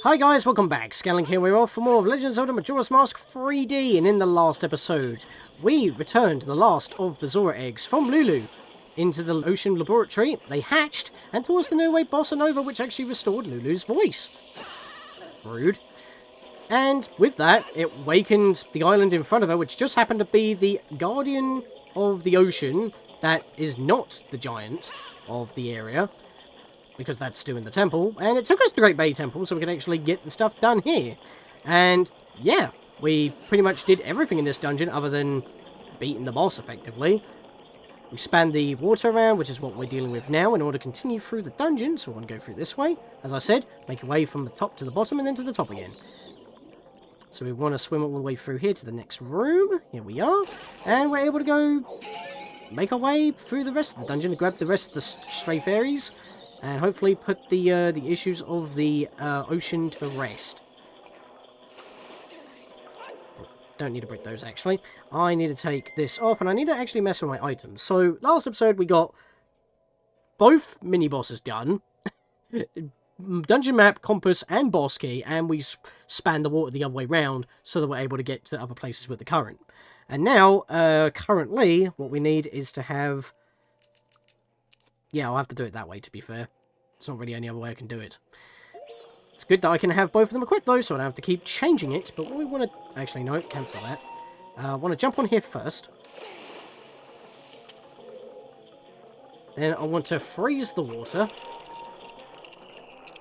Hi guys, welcome back. Scatlink here, we're off for more of Legend of Zelda Majora's Mask 3D, and in the last episode, we returned the last of the Zora eggs from Lulu into the ocean laboratory. They hatched, and towards the new wave Bossa Nova, which actually restored Lulu's voice. Rude. And with that, it wakened the island in front of her, which just happened to be the guardian of the ocean that is not the giant of the area, because that's still in the temple, and it took us to the Great Bay Temple so we could actually get the stuff done here. And yeah, we pretty much did everything in this dungeon other than beating the boss effectively. We spanned the water around, which is what we're dealing with now in order to continue through the dungeon, so we're going to go through this way. As I said, make your way from the top to the bottom and then to the top again. So we want to swim all the way through here to the next room. Here we are. And we're able to go make our way through the rest of the dungeon to grab the rest of the stray fairies. And hopefully put the issues of the ocean to rest. Don't need to break those, actually. I need to take this off, and I need to actually mess with my items. So, last episode we got both mini-bosses done. Dungeon map, compass, and boss key, and we spanned the water the other way round so that we're able to get to other places with the current. And now, currently, what we need is to have... Yeah, I'll have to do it that way, to be fair. It's not really any other way I can do it. It's good that I can have both of them equipped, though, so I don't have to keep changing it. But what we want to... Actually, no, cancel that. I want to jump on here first. Then I want to freeze the water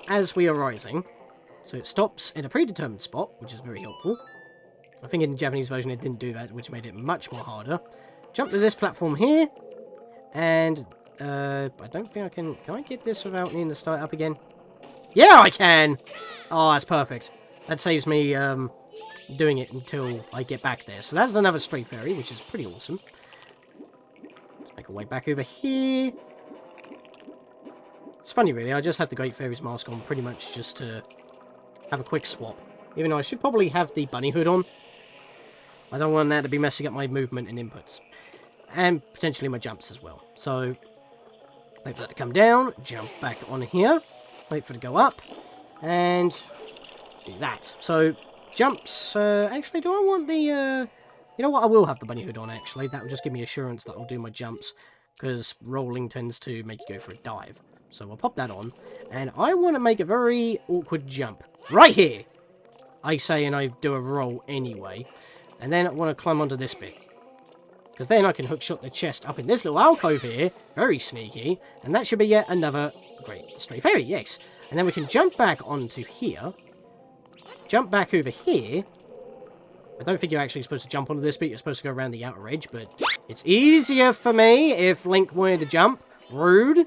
as we are rising. So it stops in a predetermined spot, which is very helpful. I think in the Japanese version it didn't do that, which made it much more harder. Jump to this platform here. And... I don't think I can... Can I get this without needing to start up again? Yeah, I can! Oh, that's perfect. That saves me, doing it until I get back there. So that's another stray fairy, which is pretty awesome. Let's make our way back over here. It's funny, really. I just have the Great Fairy's mask on pretty much just to have a quick swap. Even though I should probably have the bunny hood on. I don't want that to be messing up my movement and inputs. And potentially my jumps as well. So... wait for that to come down, jump back on here, wait for it to go up, and do that. So, jumps, actually, do I want the, you know what, I will have the bunny hood on, actually. That will just give me assurance that I'll do my jumps, because rolling tends to make you go for a dive. So, we'll pop that on, and I want to make a very awkward jump. Right here! I say, and I do a roll anyway. And then I want to climb onto this bit. Because then I can hookshot the chest up in this little alcove here. Very sneaky. And that should be yet another great stray fairy, yes. And then we can jump back onto here. Jump back over here. I don't think you're actually supposed to jump onto this bit. You're supposed to go around the outer edge. But it's easier for me if Link wanted to jump. Rude.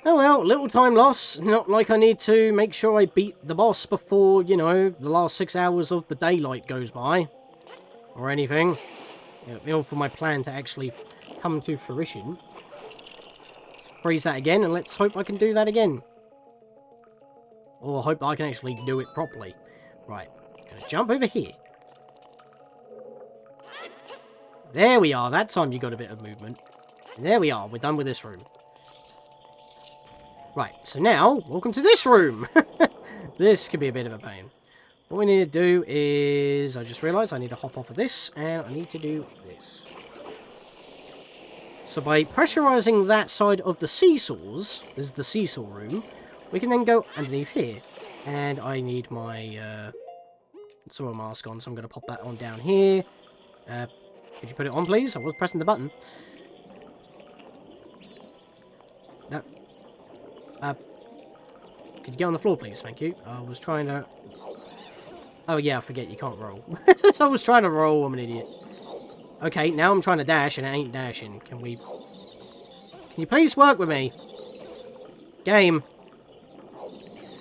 Oh well, little time loss. Not like I need to make sure I beat the boss before, you know, the last 6 hours of the daylight goes by. Or anything. You know, for my plan to actually come to fruition. Let's freeze that again, and let's hope I can do that again. Or hope I can actually do it properly. Right, gonna jump over here. There we are, that time you got a bit of movement. And there we are, we're done with this room. Right, so now, welcome to this room! This could be a bit of a pain. What we need to do is... I just realised I need to hop off of this, and I need to do this. So by pressurising that side of the seesaws, this is the seesaw room, we can then go underneath here. And I need my Zora mask on, so I'm going to pop that on down here. Could you put it on, please? I was pressing the button. No. Could you get on the floor, please? Thank you. I was trying to... Oh, yeah, I forget you can't roll. I was trying to roll, I'm an idiot. Okay, now I'm trying to dash, and it ain't dashing. Can we... Can you please work with me? Game.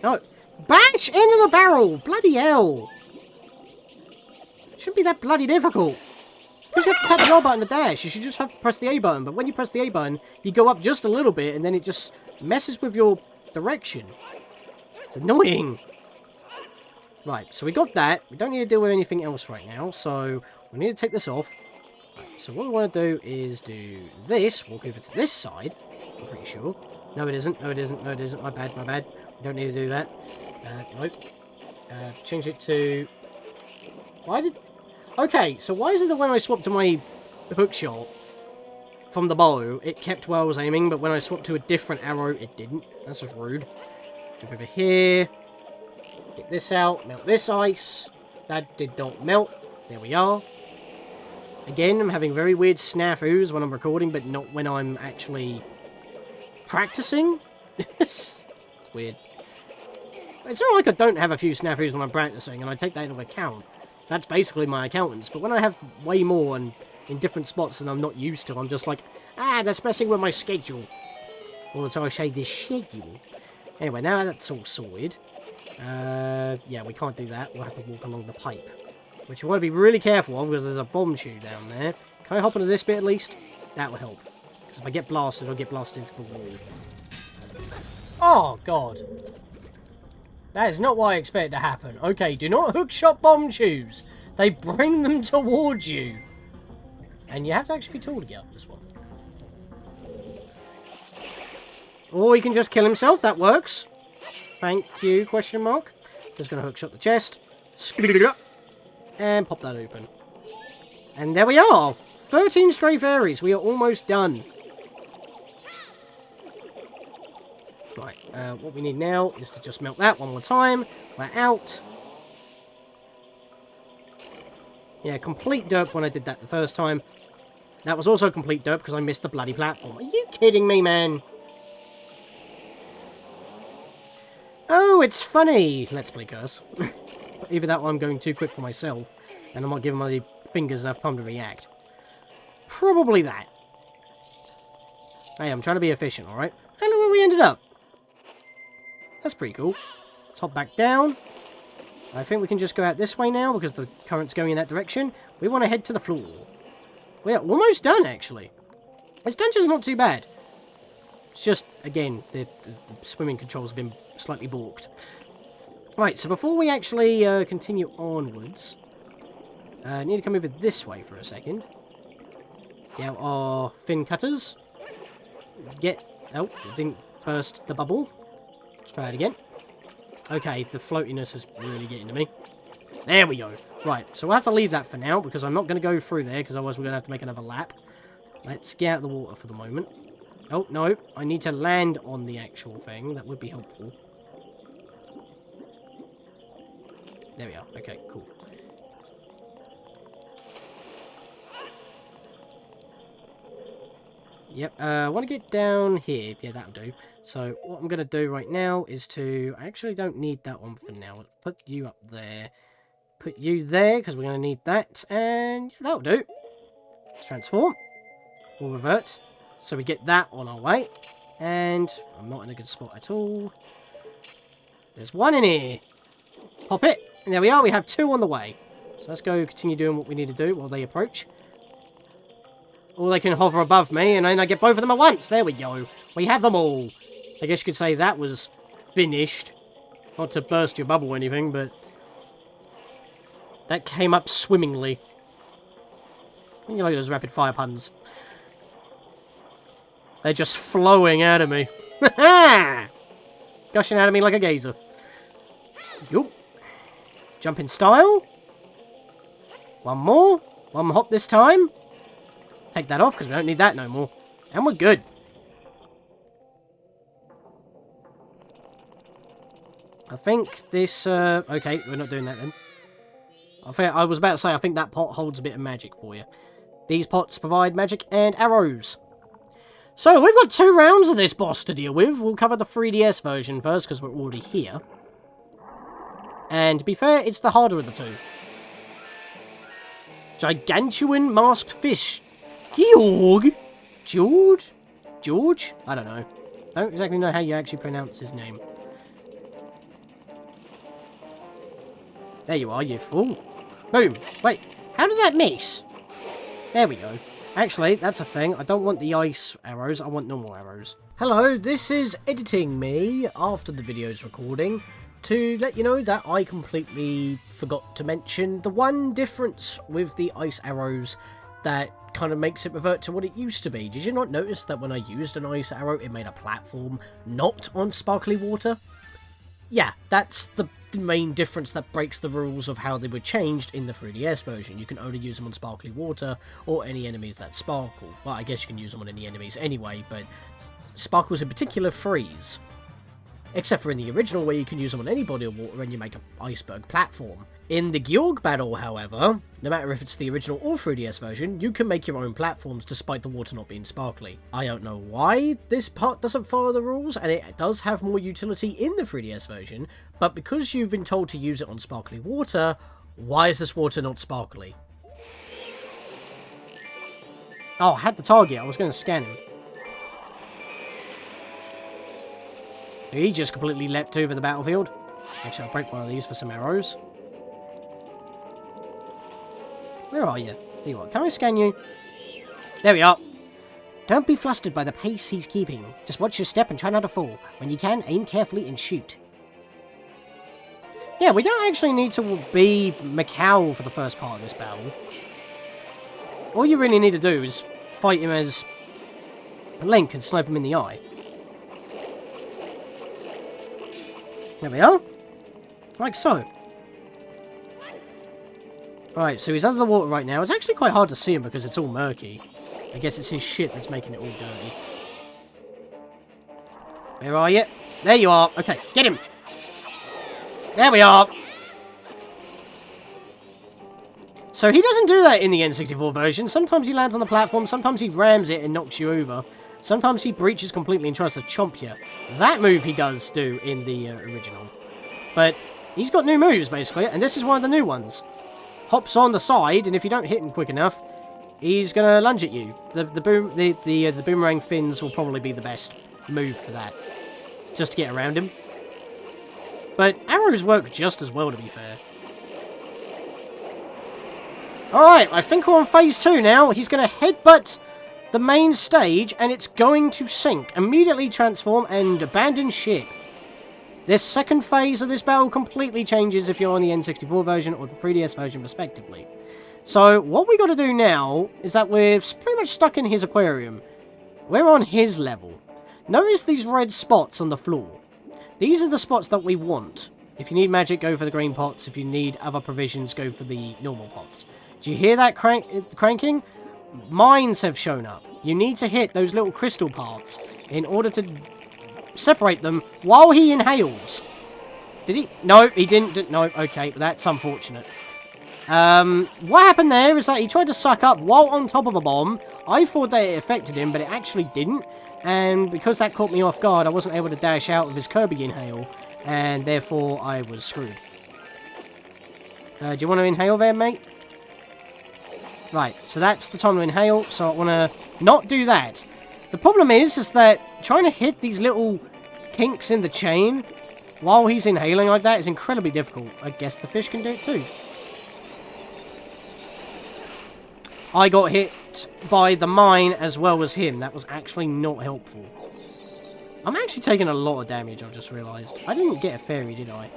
No. Bash into the barrel! Bloody hell! Shouldn't be that bloody difficult. Because you have to tap the R button to dash. You should just have to press the A button. But when you press the A button, you go up just a little bit, and then it just messes with your direction. It's annoying. Right, so we got that. We don't need to deal with anything else right now, so we need to take this off. Right, so what we want to do is do this. Walk over to this side, I'm pretty sure. No, it isn't. No, it isn't. No, it isn't. My bad, my bad. We don't need to do that. Nope. Change it to... Why did... Okay, so why is it that when I swapped to my hookshot from the bow, it kept where I was aiming, but when I swapped to a different arrow, it didn't? That's just rude. Jump over here. Get this out. Melt this ice. That did not melt. There we are. Again, I'm having very weird snafus when I'm recording, but not when I'm actually practicing. It's weird. It's not like I don't have a few snafus when I'm practicing, and I take that into account. That's basically my accountants. But when I have way more and in different spots than I'm not used to, I'm just like, that's messing with my schedule. All the time I say this schedule. Anyway, now that's all sorted. Yeah, we can't do that. We'll have to walk along the pipe. Which you want to be really careful of, because there's a bomb chute down there. Can I hop into this bit at least? That will help. Because if I get blasted, I'll get blasted into the wall. Oh, God. That is not what I expected to happen. Okay, do not hookshot bomb tubes. They bring them towards you. And you have to actually be tall to get up this one. Or he can just kill himself. That works. Thank you, question mark. Just going to hookshot the chest. Scoot it up. And pop that open. And there we are. 13 stray fairies. We are almost done. Right, what we need now is to just melt that one more time. We're out. Yeah, complete derp when I did that the first time. That was also complete derp because I missed the bloody platform. Are you kidding me, man? Oh, it's funny. Let's play curse. Either that or I'm going too quick for myself, and I'm not giving my fingers enough time to react. Probably that. Hey, I'm trying to be efficient, alright? I know where we ended up. That's pretty cool. Let's hop back down. I think we can just go out this way now, because the current's going in that direction. We want to head to the floor. We're almost done, actually. This dungeon's not too bad. It's just, again, the swimming controls have been slightly balked. Right, so before we actually continue onwards, I need to come over this way for a second. Get out our fin cutters. Oh, it didn't burst the bubble. Let's try it again. Okay, the floatiness is really getting to me. There we go. Right, so we'll have to leave that for now, because I'm not going to go through there, because otherwise we're going to have to make another lap. Let's get out of the water for the moment. Oh, no, I need to land on the actual thing. That would be helpful. There we are. Okay, cool. Yep, I want to get down here. Yeah, that'll do. So, what I'm going to do right now is to... I actually don't need that one for now. Put you up there. Put you there, because we're going to need that. And yeah, that'll do. Let's transform. We'll revert. So we get that on our way. And I'm not in a good spot at all. There's one in here. Pop it. And there we are. We have two on the way. So let's go continue doing what we need to do while they approach. Or they can hover above me, and then I get both of them at once. There we go. We have them all. I guess you could say that was finished. Not to burst your bubble or anything, but... that came up swimmingly. You know those rapid fire puns. They're just flowing out of me. Gushing out of me like a geyser. Yup. Jump in style. One more. One hop this time. Take that off, because we don't need that no more. And we're good. I think this... okay, we're not doing that then. I was about to say, I think that pot holds a bit of magic for you. These pots provide magic and arrows. So, we've got 2 rounds of this boss to deal with. We'll cover the 3DS version first, because we're already here. And to be fair, it's the harder of the 2. Gigantuan masked fish. George? I don't know. I don't exactly know how you actually pronounce his name. There you are, you fool. Boom. Wait, how did that miss? There we go. Actually, that's a thing. I don't want the ice arrows. I want normal arrows. Hello, this is editing me after the video's recording to let you know that I completely forgot to mention the one difference with the ice arrows that kind of makes it revert to what it used to be. Did you not notice that when I used an ice arrow, it made a platform not on sparkly water? Yeah, that's the main difference that breaks the rules of how they were changed in the 3DS version. You can only use them on sparkly water or any enemies that sparkle. Well, I guess you can use them on any enemies anyway, but sparkles in particular freeze. Except for in the original where you can use them on any body of water and you make an iceberg platform. In the Georg battle, however, no matter if it's the original or 3DS version, you can make your own platforms despite the water not being sparkly. I don't know why this part doesn't follow the rules, and it does have more utility in the 3DS version, but because you've been told to use it on sparkly water, why is this water not sparkly? Oh, I had the target, I was going to scan him. He just completely leapt over the battlefield. Actually, I'll break one of these for some arrows. Where are you? There you are. Can I scan you? There we are. Don't be flustered by the pace he's keeping. Just watch your step and try not to fall. When you can, aim carefully and shoot. Yeah, we don't actually need to be Macau for the first part of this battle. All you really need to do is fight him as Link and snipe him in the eye. There we are. Like so. Right, so he's under the water right now. It's actually quite hard to see him because it's all murky. I guess it's his shit that's making it all dirty. Where are you? There you are. Okay, get him. There we are. So he doesn't do that in the N64 version. Sometimes he lands on the platform, sometimes he rams it and knocks you over. Sometimes he breaches completely and tries to chomp you. That move he does do in the original. But he's got new moves, basically, and this is one of the new ones. Hops on the side, and if you don't hit him quick enough, he's going to lunge at you. The boomerang fins will probably be the best move for that. Just to get around him. But arrows work just as well, to be fair. Alright, I think we're on phase 2 now. He's going to headbutt the main stage, and it's going to sink. Immediately transform and abandon ship. This second phase of this battle completely changes if you're on the N64 version or the 3DS version, respectively. So, what we got to do now is that we're pretty much stuck in his aquarium. We're on his level. Notice these red spots on the floor. These are the spots that we want. If you need magic, go for the green pots. If you need other provisions, go for the normal pots. Do you hear that cranking? Mines have shown up. You need to hit those little crystal parts in order to separate them while he inhales. Did he? No, he didn't. No, okay, that's unfortunate. What happened there is that he tried to suck up while on top of a bomb. I thought that it affected him, but it actually didn't. And because that caught me off guard, I wasn't able to dash out of his Kirby inhale, and therefore I was screwed. Do you want to inhale there, mate? Right, so that's the time to inhale, so I want to not do that. The problem is that trying to hit these little kinks in the chain while he's inhaling like that is incredibly difficult. I guess the fish can do it too. I got hit by the mine as well as him. That was actually not helpful. I'm actually taking a lot of damage, I've just realised. I didn't get a fairy, did I?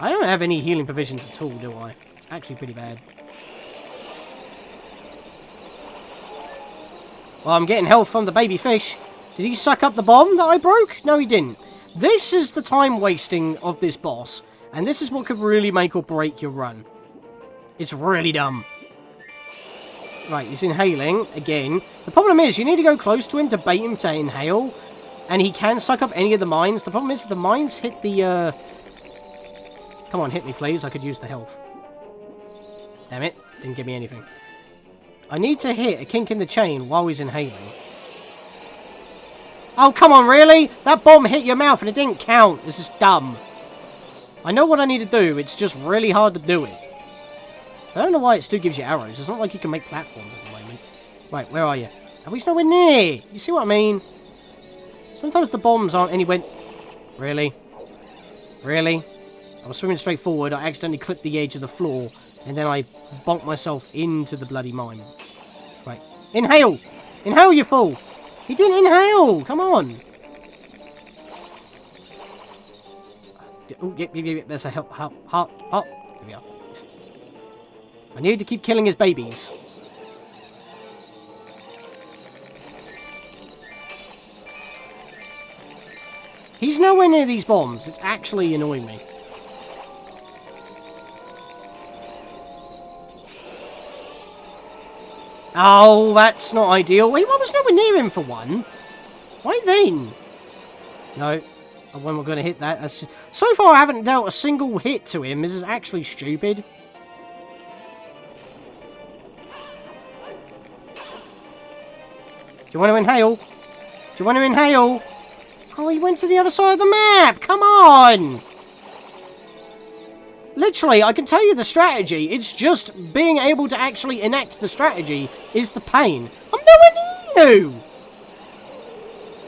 I don't have any healing provisions at all, do I? It's actually pretty bad. Well, I'm getting health from the baby fish. Did he suck up the bomb that I broke? No, he didn't. This is the time wasting of this boss. And this is what could really make or break your run. It's really dumb. Right, he's inhaling again. The problem is, you need to go close to him to bait him to inhale. And he can suck up any of the mines. The problem is, the mines hit the, Come on, hit me, please. I could use the health. Damn it. Didn't give me anything. I need to hit a kink in the chain while he's inhaling. Oh, come on, really? That bomb hit your mouth and it didn't count. This is dumb. I know what I need to do. It's just really hard to do it. I don't know why it still gives you arrows. It's not like you can make platforms at the moment. Right, where are you? Oh, he's nowhere near. You see what I mean? Sometimes the bombs aren't anywhere... Really? Really? I was swimming straight forward. I accidentally clipped the edge of the floor. And then I bonked myself into the bloody mine. Right. Inhale! Inhale, you fool! He didn't inhale! Come on! Oh, yep. There's a help. There we are. I need to keep killing his babies. He's nowhere near these bombs. It's actually annoying me. Oh, that's not ideal. Wait, I was nowhere near him for one. Why then? No, I wasn't going to hit that. That's just... So far, I haven't dealt a single hit to him. This is actually stupid. Do you want to inhale? Do you want to inhale? Oh, he went to the other side of the map. Come on. Literally, I can tell you the strategy. It's just being able to actually enact the strategy is the pain. I'm nowhere near you.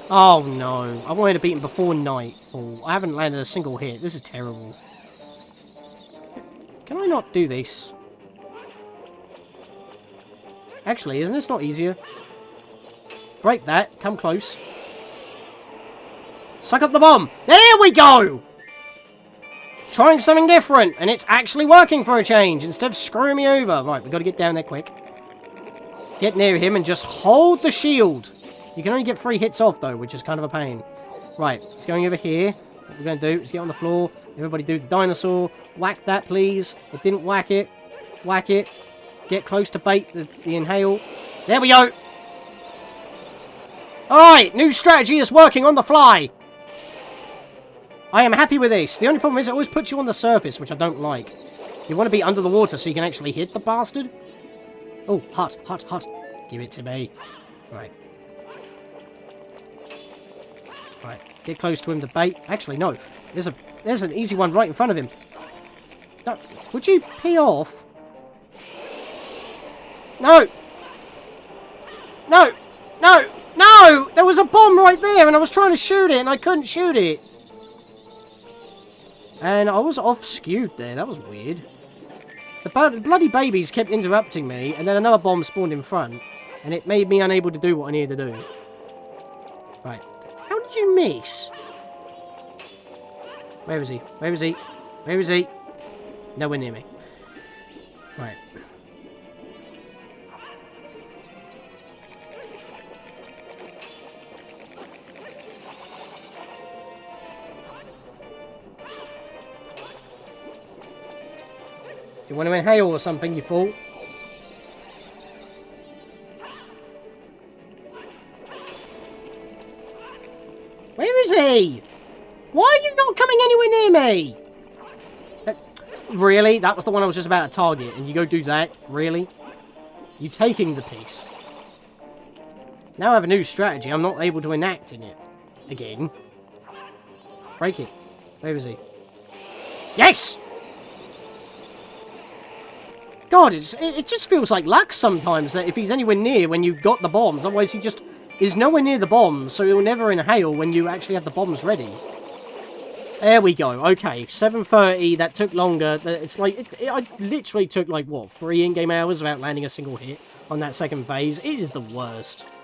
Oh, no. I wanted to beat him before nightfall. I haven't landed a single hit. This is terrible. Can I not do this? Actually, isn't this not easier? Break that. Come close. Suck up the bomb. There we go! Trying something different, and it's actually working for a change, instead of screwing me over. Right, we've got to get down there quick. Get near him and just hold the shield. You can only get 3 hits off, though, which is kind of a pain. Right, it's going over here. What we're going to do is get on the floor. Everybody do the dinosaur. Whack that, please. It didn't whack it. Whack it. Get close to bait the inhale. There we go. Alright, new strategy is working on the fly. I am happy with this. The only problem is it always puts you on the surface, which I don't like. You want to be under the water so you can actually hit the bastard. Oh, hot, hot, hot. Give it to me. Right. Right, get close to him to bait. Actually, no. There's an easy one right in front of him. No, would you pee off? No! No! No! No! There was a bomb right there and I was trying to shoot it and I couldn't shoot it. And I was off-skewed there. That was weird. The bloody babies kept interrupting me, and then another bomb spawned in front, and it made me unable to do what I needed to do. Right. How did you miss? Where is he? Where is he? Where is he? Nowhere near me. Right. You want to inhale or something, you fool? Where is he? Why are you not coming anywhere near me? Really? That was the one I was just about to target, and you go do that? Really? You taking the piece? Now I have a new strategy. I'm not able to enact in it. Again. Break it. Where is he? Yes! God, it just feels like luck sometimes that if he's anywhere near when you got the bombs, otherwise he just is nowhere near the bombs, so he'll never inhale when you actually have the bombs ready. There we go. Okay, 7:30. That took longer. It's like I literally took like what 3 in-game hours without landing a single hit on that second phase. It is the worst.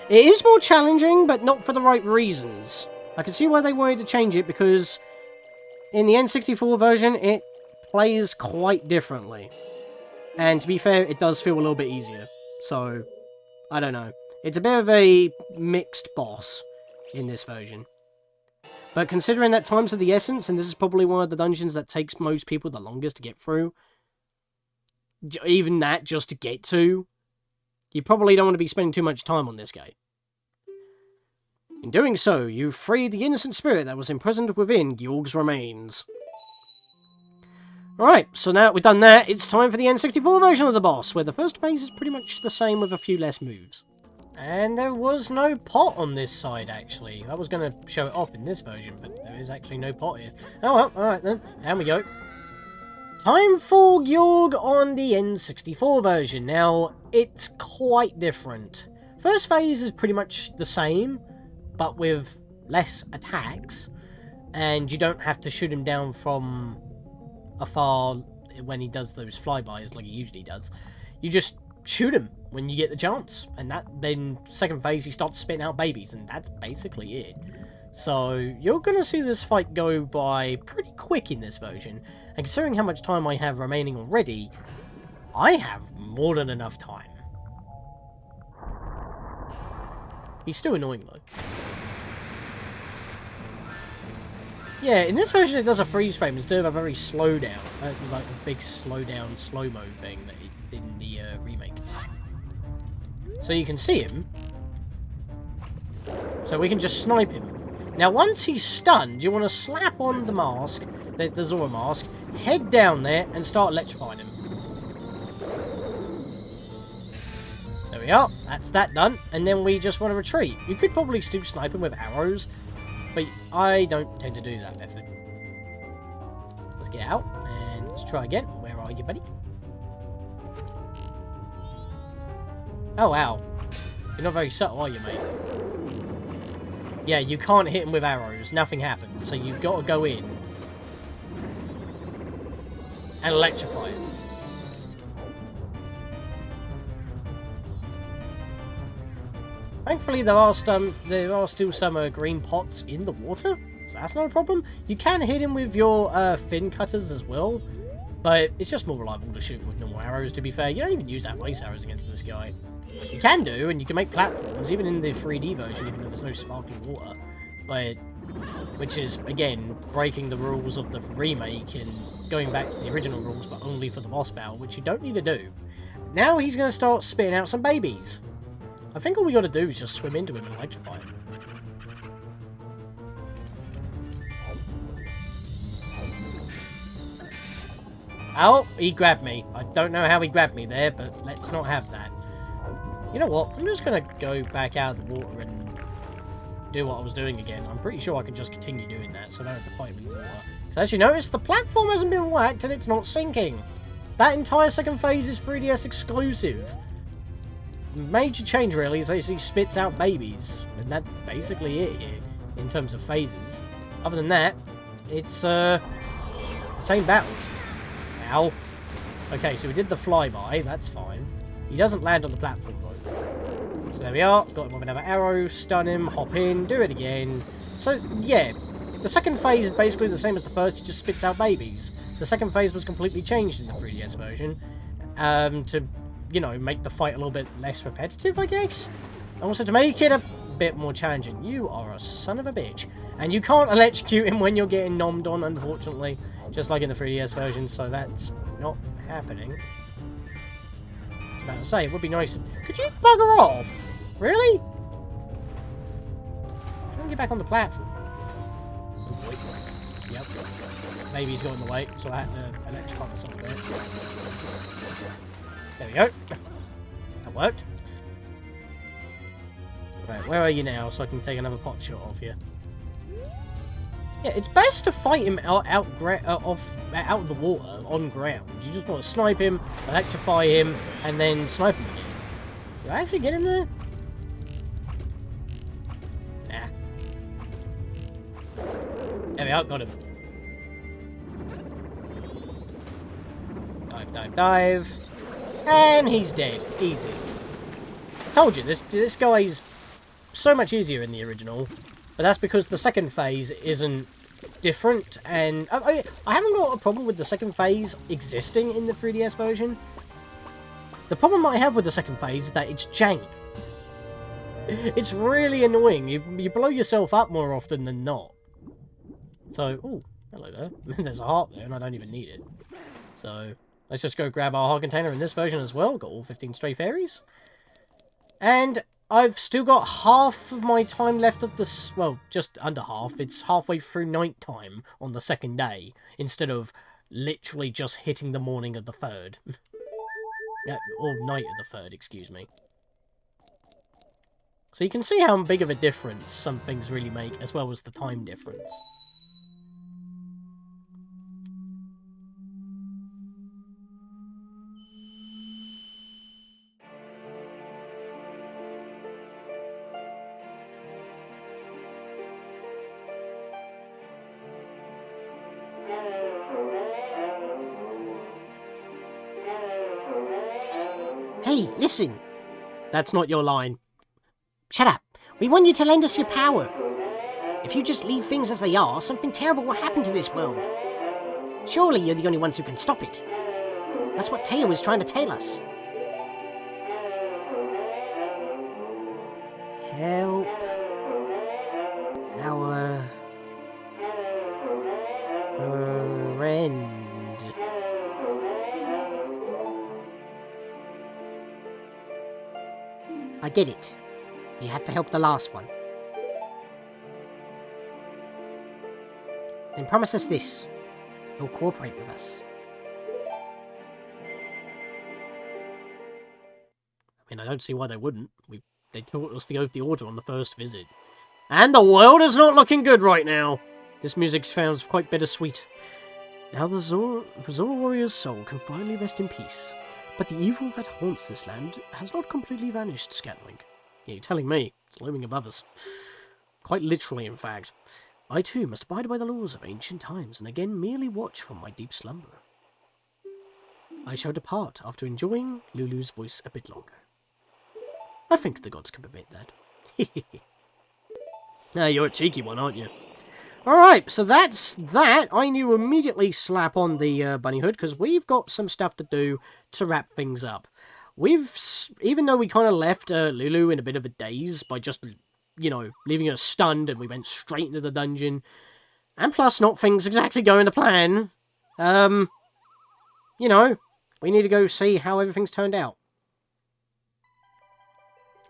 It is more challenging, but not for the right reasons. I can see why they wanted to change it because in the N64 version, it plays quite differently. And to be fair, it does feel a little bit easier. So, I don't know. It's a bit of a mixed boss in this version. But considering that time's of the essence, and this is probably one of the dungeons that takes most people the longest to get through, even that just to get to, you probably don't want to be spending too much time on this game. In doing so, you freed the innocent spirit that was imprisoned within Georg's remains. Alright, so now that we've done that, it's time for the N64 version of the boss, where the first phase is pretty much the same with a few less moves. And there was no pot on this side, actually. I was going to show it off in this version, but there is actually no pot here. Oh well, alright then, down we go. Time for Georg on the N64 version. Now, it's quite different. First phase is pretty much the same, but with less attacks, and you don't have to shoot him down from afar when he does those flybys like he usually does. You just shoot him when you get the chance, and then second phase he starts spitting out babies, and that's basically it. So you're gonna see this fight go by pretty quick in this version, and considering how much time I have remaining already, I have more than enough time. He's still annoying though. Yeah, in this version it does a freeze frame instead of a very slow down, like a big slow down, slow-mo thing that it did in the remake. So you can see him. So we can just snipe him. Now, once he's stunned, you want to slap on the mask, the Zora mask, head down there, and start electrifying him. There we are. That's that done. And then we just want to retreat. You could probably still snipe him with arrows, but I don't tend to do that method. Let's get out, and let's try again. Where are you, buddy? Oh, wow. You're not very subtle, are you, mate? Yeah, you can't hit him with arrows. Nothing happens. So you've got to go in and electrify him. Thankfully, there are still some green pots in the water, so that's not a problem. You can hit him with your fin cutters as well, but it's just more reliable to shoot with normal arrows, to be fair. You don't even use that ice arrows against this guy. You can do, and you can make platforms, even in the 3D version, even though there's no sparkling water. But, which is, again, breaking the rules of the remake and going back to the original rules, but only for the boss battle, which you don't need to do. Now he's going to start spitting out some babies. I think all we got to do is just swim into him and electrify him. Oh, he grabbed me. I don't know how he grabbed me there, but let's not have that. You know what? I'm just going to go back out of the water and do what I was doing again. I'm pretty sure I can just continue doing that, so I don't have to fight him in the water. Because as you notice, the platform hasn't been whacked and it's not sinking. That entire second phase is 3DS exclusive. The major change, really, is that he spits out babies. And that's basically it here, in terms of phases. Other than that, it's the same battle. Ow. Okay, so we did the flyby. That's fine. He doesn't land on the platform, though. So there we are. Got him with another arrow. Stun him. Hop in. Do it again. So, yeah. The second phase is basically the same as the first. It just spits out babies. The second phase was completely changed in the 3DS version. To, you know, make the fight a little bit less repetitive, I guess. And also to make it a bit more challenging. You are a son of a bitch. And you can't electrocute him when you're getting nommed on, unfortunately. Just like in the 3DS version, so that's not happening. I was about to say, it would be nice. Could you bugger off? Really? Try and get back on the platform. Oh boy. Yep. Maybe he's got in the way, so I had to electrify myself there. There we go. That worked. Right, where are you now, so I can take another pot shot off you? Yeah, it's best to fight him out of the water, on ground. You just want to snipe him, electrify him, and then snipe him again. Did I actually get him there? Nah. There we are, got him. Dive, dive, dive. And he's dead. Easy. I told you, this guy's so much easier in the original. But that's because the second phase isn't different, and I haven't got a problem with the second phase existing in the 3DS version. The problem I have with the second phase is that it's jank. It's really annoying. You blow yourself up more often than not. So, ooh, hello there. There's a heart there, and I don't even need it. So, let's just go grab our heart container in this version as well. Got all 15 stray fairies. And I've still got half of my time left of this, well, just under half. It's halfway through night time on the second day, instead of literally just hitting the morning of the third. Yeah, or night of the third, excuse me. So you can see how big of a difference some things really make, as well as the time difference. Hey, listen! That's not your line. Shut up. We want you to lend us your power. If you just leave things as they are, something terrible will happen to this world. Surely you're the only ones who can stop it. That's what Teo is trying to tell us. Help our I get it. You have to help the last one. Then promise us this. You'll cooperate with us. I mean, I don't see why they wouldn't. They taught us the order on the first visit. And the world is not looking good right now. This music sounds quite bittersweet. Now the Zora warrior's soul can finally rest in peace. But the evil that haunts this land has not completely vanished, Scatlink. Yeah, you're telling me. It's looming above us. Quite literally, in fact. I too must abide by the laws of ancient times and again merely watch from my deep slumber. I shall depart after enjoying Lulu's voice a bit longer. I think the gods can permit that. Now, you're a cheeky one, aren't you? Alright, so that's that. I need to immediately slap on the bunny hood, because we've got some stuff to do to wrap things up. Even though we kind of left Lulu in a bit of a daze by just, leaving her stunned, and we went straight into the dungeon, and plus not things exactly going to plan, we need to go see how everything's turned out.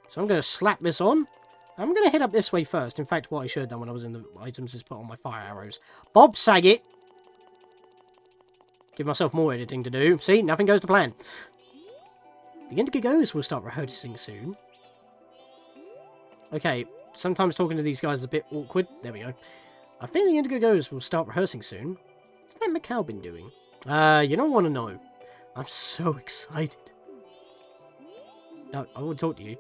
So I'm going to slap this on. I'm going to head up this way first. In fact, what I should have done when I was in the items is put on my fire arrows. Bob Saget! Give myself more editing to do. See, nothing goes to plan. The Indigo Ghosts will start rehearsing soon. Okay, sometimes talking to these guys is a bit awkward. There we go. I think the Indigo Ghosts will start rehearsing soon. What's that Mikau been doing? You don't want to know. I'm so excited. No, I will talk to you.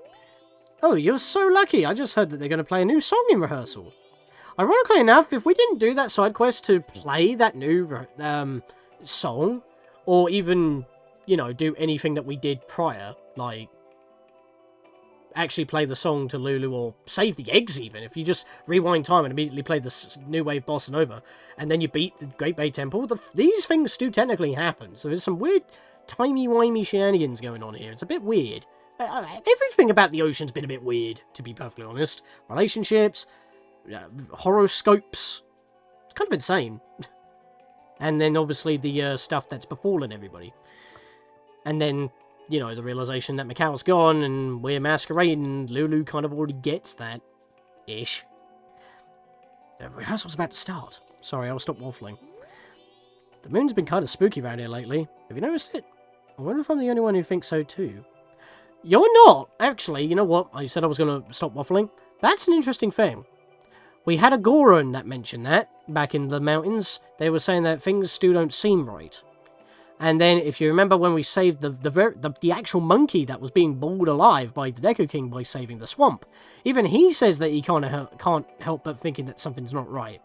Oh, you're so lucky. I just heard that they're going to play a new song in rehearsal. Ironically enough, if we didn't do that side quest to play that new song, or even, do anything that we did prior, like actually play the song to Lulu or save the eggs even, if you just rewind time and immediately play the New Wave Bossa Nova, and then you beat the Great Bay Temple, these things do technically happen. So there's some weird timey-wimey shenanigans going on here. It's a bit weird. Everything about the ocean's been a bit weird, to be perfectly honest. Relationships, horoscopes. It's kind of insane. And then, obviously, the stuff that's befallen everybody. And then, the realization that Mikau's gone and we're masquerading, and Lulu kind of already gets that. Ish. The rehearsal's about to start. Sorry, I'll stop waffling. The moon's been kind of spooky around here lately. Have you noticed it? I wonder if I'm the only one who thinks so too. You're not! Actually, you know what? I said I was going to stop waffling. That's an interesting thing. We had a Goron that mentioned that back in the mountains. They were saying that things still don't seem right. And then, if you remember when we saved the actual monkey that was being boiled alive by the Deku King by saving the swamp, even he says that he can't help but thinking that something's not right.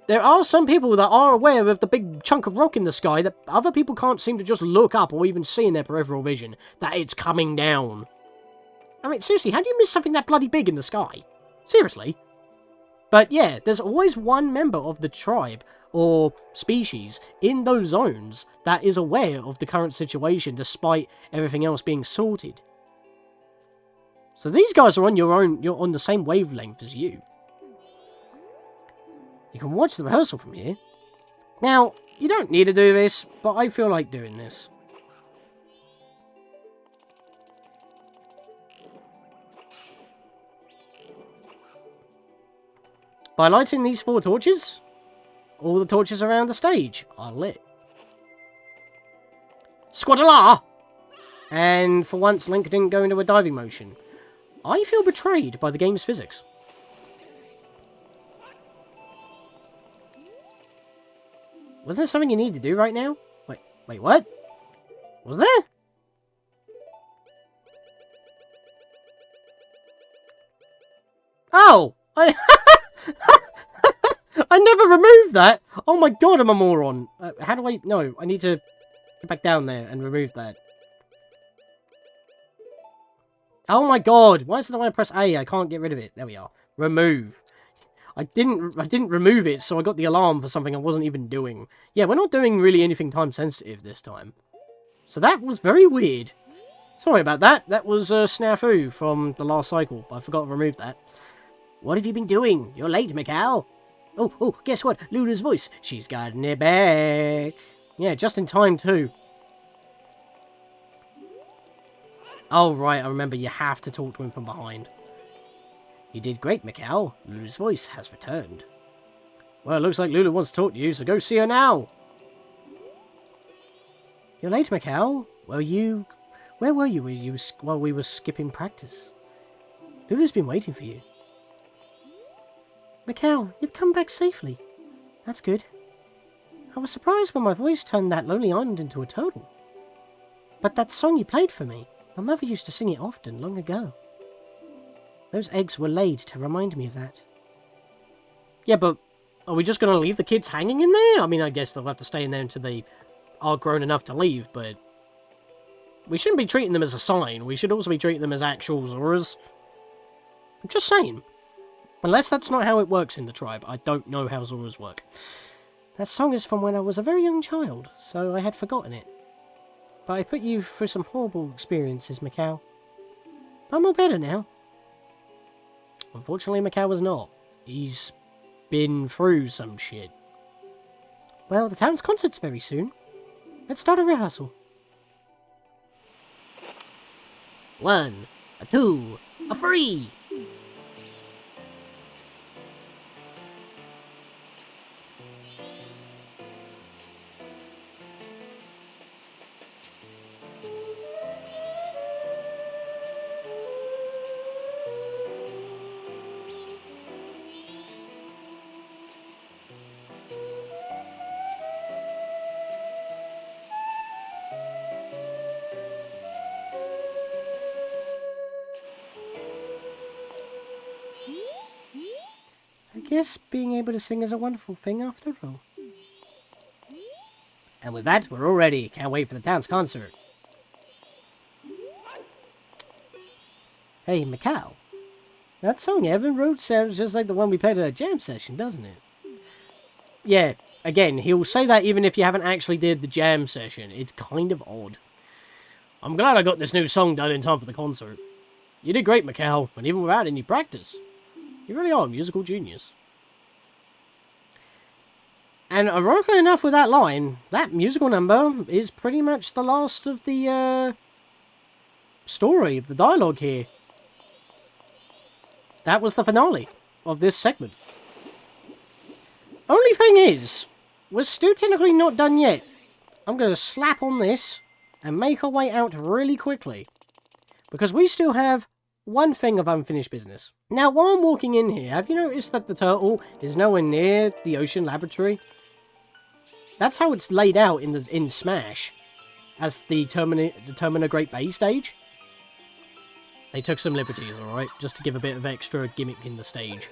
There are some people that are aware of the big chunk of rock in the sky that other people can't seem to just look up or even see in their peripheral vision that it's coming down. I mean, seriously, how do you miss something that bloody big in the sky? Seriously. But yeah, there's always one member of the tribe or species in those zones that is aware of the current situation despite everything else being sorted. So these guys are on you're on the same wavelength as you. You can watch the rehearsal from here. Now, you don't need to do this, but I feel like doing this. By lighting these 4 torches, all the torches around the stage are lit. Squadala! And for once, Link didn't go into a diving motion. I feel betrayed by the game's physics. Wasn't there something you need to do right now? Wait, what? Was there? Oh! I never removed that! Oh my god, I'm a moron! How do I... No, I need to get back down there and remove that. Oh my god! Why is it when I press A, I can't get rid of it? There we are. Remove. I didn't remove it, so I got the alarm for something I wasn't even doing. Yeah, we're not doing really anything time sensitive this time. So that was very weird. Sorry about that. That was a snafu from the last cycle. I forgot to remove that. What have you been doing? You're late, Mikau. Oh, guess what? Lulu's voice. She's gotten it back. Yeah, just in time too. Oh, right, I remember you have to talk to him from behind. You did great, Mikau. Lulu's voice has returned. Well, it looks like Lulu wants to talk to you, so go see her now. You're late, Mikau. Where were you while we were skipping practice? Lulu's been waiting for you. Mikau, you've come back safely. That's good. I was surprised when my voice turned that lonely island into a turtle. But that song you played for me, my mother used to sing it often, long ago. Those eggs were laid to remind me of that. Yeah, but are we just going to leave the kids hanging in there? I mean, I guess they'll have to stay in there until they are grown enough to leave, but we shouldn't be treating them as a sign. We should also be treating them as actual Zoras. I'm just saying. Unless that's not how it works in the tribe. I don't know how Zoras work. That song is from when I was a very young child, so I had forgotten it. But I put you through some horrible experiences, Mikau. I'm all better now. Unfortunately, Mikau was not. He's been through some shit. Well, the town's concert's very soon. Let's start a rehearsal. 1, 2, 3. I guess being able to sing is a wonderful thing after all. And with that, we're all ready. Can't wait for the town's concert. Hey, Mikau. That song Evan wrote sounds just like the one we played at a jam session, doesn't it? Yeah, again, he'll say that even if you haven't actually did the jam session. It's kind of odd. I'm glad I got this new song done in time for the concert. You did great, Mikau, and even without any practice. You really are a musical genius. And ironically enough with that line, that musical number is pretty much the last of the story, of the dialogue here. That was the finale of this segment. Only thing is, we're still technically not done yet. I'm going to slap on this and make our way out really quickly. Because we still have one thing of unfinished business. Now, while I'm walking in here, have you noticed that the turtle is nowhere near the ocean laboratory? That's how it's laid out in Smash, as the Termina Great Bay stage. They took some liberties, alright, just to give a bit of extra gimmick in the stage.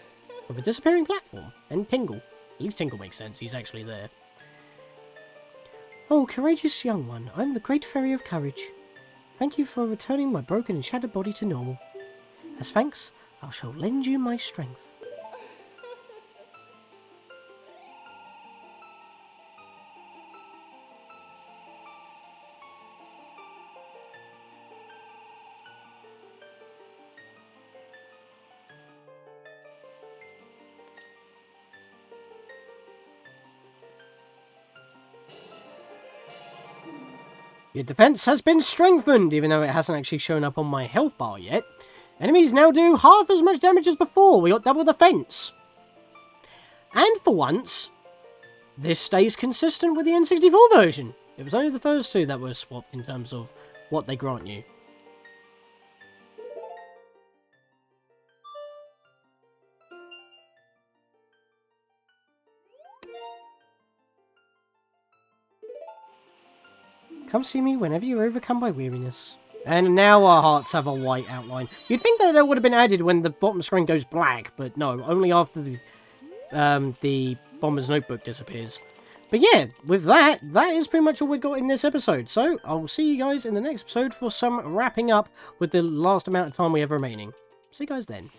With a disappearing platform, and Tingle. At least Tingle makes sense, he's actually there. Oh, courageous young one, I'm the Great Fairy of Courage. Thank you for returning my broken and shattered body to normal. As thanks, I shall lend you my strength. Your defense has been strengthened, even though it hasn't actually shown up on my health bar yet. Enemies now do half as much damage as before. We got double defense. And for once, this stays consistent with the N64 version. It was only the first two that were swapped in terms of what they grant you. Come see me whenever you're overcome by weariness. And now our hearts have a white outline. You'd think that would have been added when the bottom screen goes black, but no, only after the Bomber's Notebook disappears. But yeah, with that is pretty much all we got in this episode. So, I'll see you guys in the next episode for some wrapping up with the last amount of time we have remaining. See you guys then.